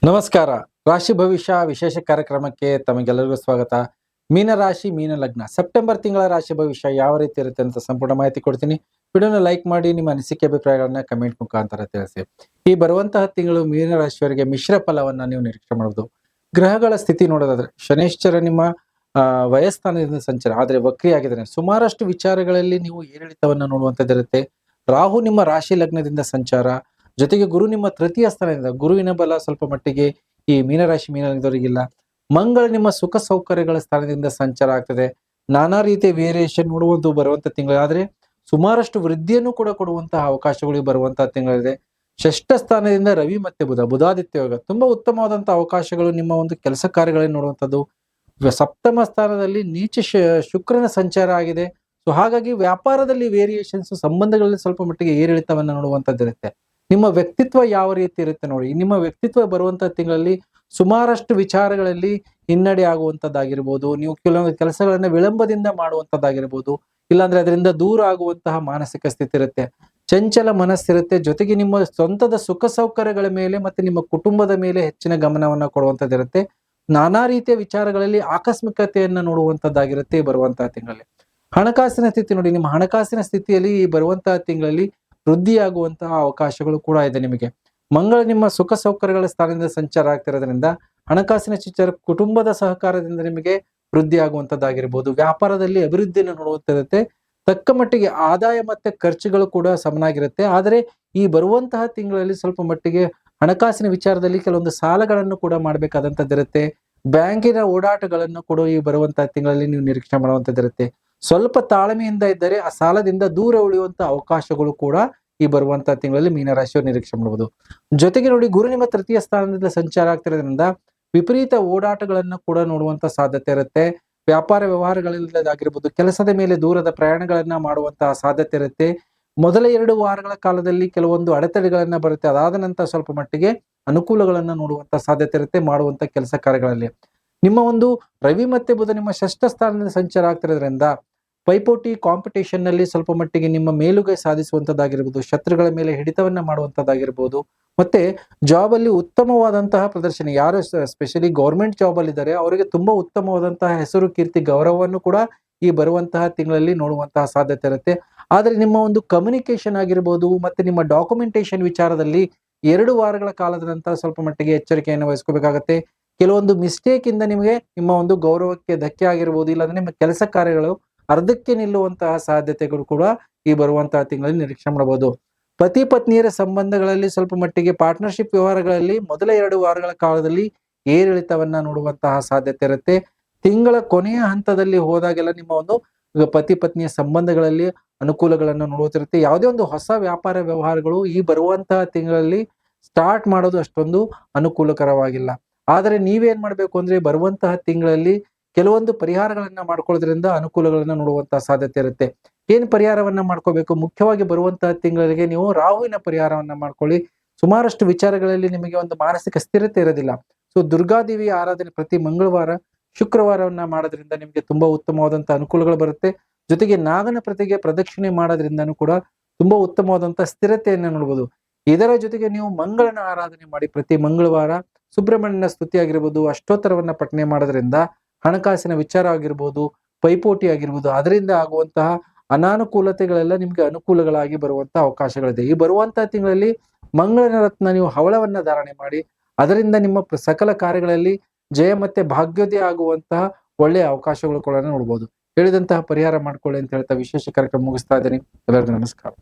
ನಮಸ್ಕಾರ. ರಾಶಿ ಭವಿಷ್ಯ ವಿಶೇಷ ಕಾರ್ಯಕ್ರಮಕ್ಕೆ ತಮಗೆಲ್ಲರಿಗೂ ಸ್ವಾಗತ. ಮೀನ ರಾಶಿ, ಮೀನ ಲಗ್ನ ಸೆಪ್ಟೆಂಬರ್ ತಿಂಗಳ ರಾಶಿ ಭವಿಷ್ಯ ಯಾವ ರೀತಿ ಇರುತ್ತೆ ಅಂತ ಸಂಪೂರ್ಣ ಮಾಹಿತಿ ಕೊಡ್ತೀನಿ. ವಿಡಿಯೋನ ಲೈಕ್ ಮಾಡಿ, ನಿಮ್ಮ ಅನಿಸಿಕೆ ಅಭಿಪ್ರಾಯಗಳನ್ನ ಕಮೆಂಟ್ ಮುಖಾಂತರ ತಿಳಿಸಿ. ಈ ಬರುವಂತಹ ತಿಂಗಳು ಮೀನ ರಾಶಿಯವರಿಗೆ ಮಿಶ್ರ ಫಲವನ್ನ ನೀವು ನಿರೀಕ್ಷೆ ಮಾಡಬಹುದು. ಗ್ರಹಗಳ ಸ್ಥಿತಿ ನೋಡೋದಾದ್ರೆ ಶನೈಶ್ಚರ ನಿಮ್ಮ ವಯಸ್ಥಾನದಿಂದ ಸಂಚಾರ ಆದ್ರೆ ವಕ್ರಿಯಾಗಿದ್ದಾನೆ. ಸುಮಾರಷ್ಟು ವಿಚಾರಗಳಲ್ಲಿ ನೀವು ಏರಿಳಿತವನ್ನ ನೋಡುವಂತದ್ದಿರುತ್ತೆ. ರಾಹು ನಿಮ್ಮ ರಾಶಿ ಲಗ್ನದಿಂದ ಸಂಚಾರ, ಜೊತೆಗೆ ಗುರು ನಿಮ್ಮ ತೃತೀಯ ಸ್ಥಾನದಿಂದ, ಗುರುವಿನ ಬಲ ಸ್ವಲ್ಪ ಮಟ್ಟಿಗೆ ಈ ಮೀನರಾಶಿ ಮೀನದವರಿಗಿಲ್ಲ. ಮಂಗಳ ನಿಮ್ಮ ಸುಖ ಸೌಕರ್ಯಗಳ ಸ್ಥಾನದಿಂದ ಸಂಚಾರ ಆಗ್ತದೆ. ನಾನಾ ರೀತಿಯ ವೇರಿಯೇಷನ್ ನೋಡುವುದು ಬರುವಂತ ತಿಂಗಳು, ಆದ್ರೆ ಸುಮಾರಷ್ಟು ವೃದ್ಧಿಯನ್ನು ಕೂಡ ಕೊಡುವಂತಹ ಅವಕಾಶಗಳು ಬರುವಂತಹ ತಿಂಗಳಿದೆ. ಷಷ್ಠ ಸ್ಥಾನದಿಂದ ರವಿ ಮತ್ತೆ ಬುಧಾದಿತ್ಯ ಯೋಗ ತುಂಬಾ ಉತ್ತಮವಾದಂತಹ ಅವಕಾಶಗಳು ನಿಮ್ಮ ಒಂದು ಕೆಲಸ ಕಾರ್ಯಗಳನ್ನು ನೋಡುವಂಥದ್ದು. ಸಪ್ತಮ ಸ್ಥಾನದಲ್ಲಿ ನೀಚ ಶುಕ್ರನ ಸಂಚಾರ ಆಗಿದೆ. ಸೊ ಹಾಗಾಗಿ ವ್ಯಾಪಾರದಲ್ಲಿ ವೇರಿಯೇಷನ್ಸ್, ಸಂಬಂಧಗಳಲ್ಲಿ ಸ್ವಲ್ಪ ಮಟ್ಟಿಗೆ ಏರಿಳಿತವನ್ನ ನೋಡುವಂತದ್ದಿರುತ್ತೆ. ನಿಮ್ಮ ವ್ಯಕ್ತಿತ್ವ ಯಾವ ರೀತಿ ಇರುತ್ತೆ ನೋಡಿ. ನಿಮ್ಮ ವ್ಯಕ್ತಿತ್ವ ಬರುವಂತಹ ತಿಂಗಳಲ್ಲಿ ಸುಮಾರಷ್ಟು ವಿಚಾರಗಳಲ್ಲಿ ಹಿನ್ನಡೆ ಆಗುವಂತದ್ದಾಗಿರ್ಬೋದು. ನೀವು ಕೆಲವೊಂದು ಕೆಲಸಗಳನ್ನ ವಿಳಂಬದಿಂದ ಮಾಡುವಂತದ್ದಾಗಿರ್ಬೋದು, ಇಲ್ಲಾಂದ್ರೆ ಅದರಿಂದ ದೂರ ಆಗುವಂತಹ ಮಾನಸಿಕ ಸ್ಥಿತಿ ಇರುತ್ತೆ. ಚಂಚಲ ಮನಸ್ಸಿರುತ್ತೆ. ಜೊತೆಗೆ ನಿಮ್ಮ ಸ್ವಂತದ ಸುಖ ಸೌಕರ್ಯಗಳ ಮೇಲೆ ಮತ್ತೆ ನಿಮ್ಮ ಕುಟುಂಬದ ಮೇಲೆ ಹೆಚ್ಚಿನ ಗಮನವನ್ನ ಕೊಡುವಂತದ್ದಿರುತ್ತೆ. ನಾನಾ ರೀತಿಯ ವಿಚಾರಗಳಲ್ಲಿ ಆಕಸ್ಮಿಕತೆಯನ್ನ ನೋಡುವಂತದ್ದಾಗಿರುತ್ತೆ ಬರುವಂತಹ ತಿಂಗಳಲ್ಲಿ. ಹಣಕಾಸಿನ ಸ್ಥಿತಿ ನೋಡಿ. ನಿಮ್ಮ ಹಣಕಾಸಿನ ಸ್ಥಿತಿಯಲ್ಲಿ ಈ ಬರುವಂತಹ ತಿಂಗಳಲ್ಲಿ ವೃದ್ಧಿಯಾಗುವಂತಹ ಅವಕಾಶಗಳು ಕೂಡ ಇದೆ ನಿಮಗೆ. ಮಂಗಳ ನಿಮ್ಮ ಸುಖ ಸೌಕರ್ಯಗಳ ಸ್ಥಾನದಿಂದ ಸಂಚಾರ ಆಗ್ತಿರೋದ್ರಿಂದ ಹಣಕಾಸಿನ ವಿಚಾರ, ಕುಟುಂಬದ ಸಹಕಾರದಿಂದ ನಿಮಗೆ ವೃದ್ಧಿ ಆಗುವಂತದ್ದಾಗಿರ್ಬೋದು. ವ್ಯಾಪಾರದಲ್ಲಿ ಅಭಿವೃದ್ಧಿಯನ್ನು ನೋಡುತ್ತಿರುತ್ತೆ. ತಕ್ಕ ಮಟ್ಟಿಗೆ ಆದಾಯ ಮತ್ತೆ ಖರ್ಚುಗಳು ಕೂಡ ಸಮನಾಗಿರುತ್ತೆ. ಆದರೆ ಈ ಬರುವಂತಹ ತಿಂಗಳಲ್ಲಿ ಸ್ವಲ್ಪ ಮಟ್ಟಿಗೆ ಹಣಕಾಸಿನ ವಿಚಾರದಲ್ಲಿ ಕೆಲವೊಂದು ಸಾಲಗಳನ್ನು ಕೂಡ ಮಾಡಬೇಕಾದಂತದ್ದಿರುತ್ತೆ. ಬ್ಯಾಂಕಿನ ಓಡಾಟಗಳನ್ನು ಕೂಡ ಈ ಬರುವಂತಹ ತಿಂಗಳಲ್ಲಿ ನೀವು ನಿರೀಕ್ಷೆ ಮಾಡುವಂತದ್ದಿರುತ್ತೆ. ಸ್ವಲ್ಪ ತಾಳ್ಮೆಯಿಂದ ಇದ್ದರೆ ಆ ಸಾಲದಿಂದ ದೂರ ಉಳಿಯುವಂತ ಅವಕಾಶಗಳು ಕೂಡ ಈ ಬರುವಂತಹ ತಿಂಗಳಲ್ಲಿ ಮೀನರಾಶಿಯವರು ನಿರೀಕ್ಷೆ ಮಾಡಬಹುದು. ಜೊತೆಗೆ ನೋಡಿ, ಗುರು ನಿಮ್ಮ ತೃತೀಯ ಸ್ಥಾನದಿಂದ ಸಂಚಾರ ಆಗ್ತಿರೋದ್ರಿಂದ ವಿಪರೀತ ಓಡಾಟಗಳನ್ನ ಕೂಡ ನೋಡುವಂತ ಸಾಧ್ಯತೆ ಇರುತ್ತೆ. ವ್ಯಾಪಾರ ವ್ಯವಹಾರಗಳಿಲ್ಲದಾಗಿರ್ಬೋದು, ಕೆಲಸದ ಮೇಲೆ ದೂರದ ಪ್ರಯಾಣಗಳನ್ನ ಮಾಡುವಂತಹ ಸಾಧ್ಯತೆ ಇರುತ್ತೆ. ಮೊದಲ 2 ವಾರಗಳ ಕಾಲದಲ್ಲಿ ಕೆಲವೊಂದು ಅಡೆತಡೆಗಳನ್ನ ಬರುತ್ತೆ. ಅದಾದ ನಂತರ ಸ್ವಲ್ಪ ಮಟ್ಟಿಗೆ ಅನುಕೂಲಗಳನ್ನ ನೋಡುವಂತ ಸಾಧ್ಯತೆ ಇರುತ್ತೆ ಮಾಡುವಂತ ಕೆಲಸ ಕಾರ್ಯಗಳಲ್ಲಿ. ನಿಮ್ಮ ಒಂದು ರವಿ ಮತ್ತೆ ಬುಧ ನಿಮ್ಮ ಷಷ್ಠ ಸ್ಥಾನದಿಂದ ಸಂಚಾರ ಆಗ್ತಿರೋದ್ರಿಂದ ಪೈಪೋಟಿ ಕಾಂಪಿಟೇಷನ್ ನಲ್ಲಿ ಸ್ವಲ್ಪ ಮಟ್ಟಿಗೆ ನಿಮ್ಮ ಮೇಲುಗೈ ಸಾಧಿಸುವಂತದ್ದಾಗಿರ್ಬೋದು, ಶತ್ರುಗಳ ಮೇಲೆ ಹಿಡಿತವನ್ನ ಮಾಡುವಂತದ್ದಾಗಿರ್ಬೋದು, ಮತ್ತೆ ಜಾಬ್ ಅಲ್ಲಿ ಉತ್ತಮವಾದಂತಹ ಪ್ರದರ್ಶನ, ಯಾರು ಸ್ಪೆಷಲಿ ಗೌರ್ಮೆಂಟ್ ಜಾಬ್ ಅಲ್ಲಿ ಇದ್ದಾರೆ ಅವರಿಗೆ ತುಂಬಾ ಉತ್ತಮವಾದಂತಹ ಹೆಸರು, ಕೀರ್ತಿ, ಗೌರವವನ್ನು ಕೂಡ ಈ ಬರುವಂತಹ ತಿಂಗಳಲ್ಲಿ ನೋಡುವಂತಹ ಸಾಧ್ಯತೆ ಇರುತ್ತೆ. ಆದ್ರೆ ನಿಮ್ಮ ಒಂದು ಕಮ್ಯುನಿಕೇಶನ್ ಆಗಿರ್ಬೋದು ಮತ್ತೆ ನಿಮ್ಮ ಡಾಕ್ಯುಮೆಂಟೇಶನ್ ವಿಚಾರದಲ್ಲಿ 2 ವಾರಗಳ ಕಾಲದ ನಂತರ ಸ್ವಲ್ಪ ಮಟ್ಟಿಗೆ ಎಚ್ಚರಿಕೆಯನ್ನು ವಹಿಸ್ಕೋಬೇಕಾಗತ್ತೆ. ಕೆಲವೊಂದು ಮಿಸ್ಟೇಕ್ ಇಂದ ನಿಮಗೆ ನಿಮ್ಮ ಒಂದು ಗೌರವಕ್ಕೆ ಧಕ್ಕೆ ಆಗಿರ್ಬೋದು, ಇಲ್ಲಾಂದ್ರೆ ನಿಮ್ಮ ಕೆಲಸ ಕಾರ್ಯಗಳು ಅರ್ಧಕ್ಕೆ ನಿಲ್ಲುವಂತಹ ಸಾಧ್ಯತೆಗಳು ಕೂಡ ಈ ಬರುವಂತಹ ತಿಂಗಳಲ್ಲಿ ನಿರೀಕ್ಷೆ ಮಾಡಬಹುದು. ಪತಿ ಪತ್ನಿಯರ ಸಂಬಂಧಗಳಲ್ಲಿ ಸ್ವಲ್ಪ ಮಟ್ಟಿಗೆ ಪಾರ್ಟ್ನರ್ಶಿಪ್ ವ್ಯವಹಾರಗಳಲ್ಲಿ ಮೊದಲ 2 ವಾರಗಳ ಕಾಲದಲ್ಲಿ ಏರಿಳಿತವನ್ನ ನೋಡುವಂತಹ ಸಾಧ್ಯತೆ ಇರುತ್ತೆ. ತಿಂಗಳ ಕೊನೆಯ ಹಂತದಲ್ಲಿ ಹೋದಾಗೆಲ್ಲ ನಿಮ್ಮ ಒಂದು ಪತಿ ಪತ್ನಿಯ ಸಂಬಂಧಗಳಲ್ಲಿ ಅನುಕೂಲಗಳನ್ನು ನೋಡುತ್ತಿರುತ್ತೆ. ಯಾವುದೇ ಒಂದು ಹೊಸ ವ್ಯಾಪಾರ ವ್ಯವಹಾರಗಳು ಈ ಬರುವಂತಹ ತಿಂಗಳಲ್ಲಿ ಸ್ಟಾರ್ಟ್ ಮಾಡೋದು ಅಷ್ಟೊಂದು ಅನುಕೂಲಕರವಾಗಿಲ್ಲ. ಆದರೆ ನೀವೇನ್ ಮಾಡ್ಬೇಕು ಅಂದ್ರೆ ಬರುವಂತಹ ತಿಂಗಳಲ್ಲಿ ಕೆಲವೊಂದು ಪರಿಹಾರಗಳನ್ನ ಮಾಡ್ಕೊಳ್ಳೋದ್ರಿಂದ ಅನುಕೂಲಗಳನ್ನ ನೋಡುವಂತಹ ಸಾಧ್ಯತೆ ಇರುತ್ತೆ. ಏನ್ ಪರಿಹಾರವನ್ನ ಮಾಡ್ಕೋಬೇಕು? ಮುಖ್ಯವಾಗಿ ಬರುವಂತಹ ತಿಂಗಳಿಗೆ ನೀವು ರಾಹುವಿನ ಪರಿಹಾರವನ್ನ ಮಾಡ್ಕೊಳ್ಳಿ. ಸುಮಾರಷ್ಟು ವಿಚಾರಗಳಲ್ಲಿ ನಿಮಗೆ ಒಂದು ಮಾನಸಿಕ ಸ್ಥಿರತೆ ಇರೋದಿಲ್ಲ. ಸೊ ದುರ್ಗಾದೇವಿ ಆರಾಧನೆ ಪ್ರತಿ ಮಂಗಳವಾರ, ಶುಕ್ರವಾರವನ್ನ ಮಾಡೋದ್ರಿಂದ ನಿಮಗೆ ತುಂಬಾ ಉತ್ತಮವಾದಂತಹ ಅನುಕೂಲಗಳು ಬರುತ್ತೆ. ಜೊತೆಗೆ ನಾಗನ ಪ್ರತಿಗೆ ಪ್ರದಕ್ಷಿಣೆ ಮಾಡೋದ್ರಿಂದನೂ ಕೂಡ ತುಂಬಾ ಉತ್ತಮವಾದಂತಹ ಸ್ಥಿರತೆಯನ್ನ ನೋಡಬಹುದು. ಇದರ ಜೊತೆಗೆ ನೀವು ಮಂಗಳನ ಆರಾಧನೆ ಮಾಡಿ ಪ್ರತಿ ಮಂಗಳವಾರ ಸುಬ್ರಹ್ಮಣ್ಯನ ಸ್ತುತಿ ಆಗಿರ್ಬೋದು, ಅಷ್ಟೋತ್ತರವನ್ನ ಪಠನೆ ಮಾಡೋದ್ರಿಂದ ಹಣಕಾಸಿನ ವಿಚಾರ ಆಗಿರ್ಬೋದು, ಪೈಪೋಟಿ ಆಗಿರ್ಬೋದು, ಅದರಿಂದ ಆಗುವಂತಹ ಅನಾನುಕೂಲತೆಗಳೆಲ್ಲ ನಿಮ್ಗೆ ಅನುಕೂಲಗಳಾಗಿ ಬರುವಂತಹ ಅವಕಾಶಗಳಿದೆ. ಈ ಬರುವಂತಹ ತಿಂಗಳಲ್ಲಿ ಮಂಗಳನ ರತ್ನ ನೀವು ಹವಳವನ್ನ ಧಾರಣೆ ಮಾಡಿ, ಅದರಿಂದ ನಿಮ್ಮ ಸಕಲ ಕಾರ್ಯಗಳಲ್ಲಿ ಜಯ ಮತ್ತೆ ಭಾಗ್ಯೋದಯ ಆಗುವಂತಹ ಒಳ್ಳೆಯ ಅವಕಾಶಗಳು ಕೂಡ ನೋಡ್ಬೋದು. ಹೇಳಿದಂತಹ ಪರಿಹಾರ ಮಾಡ್ಕೊಳ್ಳಿ ಅಂತ ಹೇಳ್ತಾ ವಿಶೇಷ ಕಾರ್ಯಕ್ರಮ ಮುಗಿಸ್ತಾ ಇದ್ದೀನಿ. ಎಲ್ಲರಿಗೂ ನಮಸ್ಕಾರ.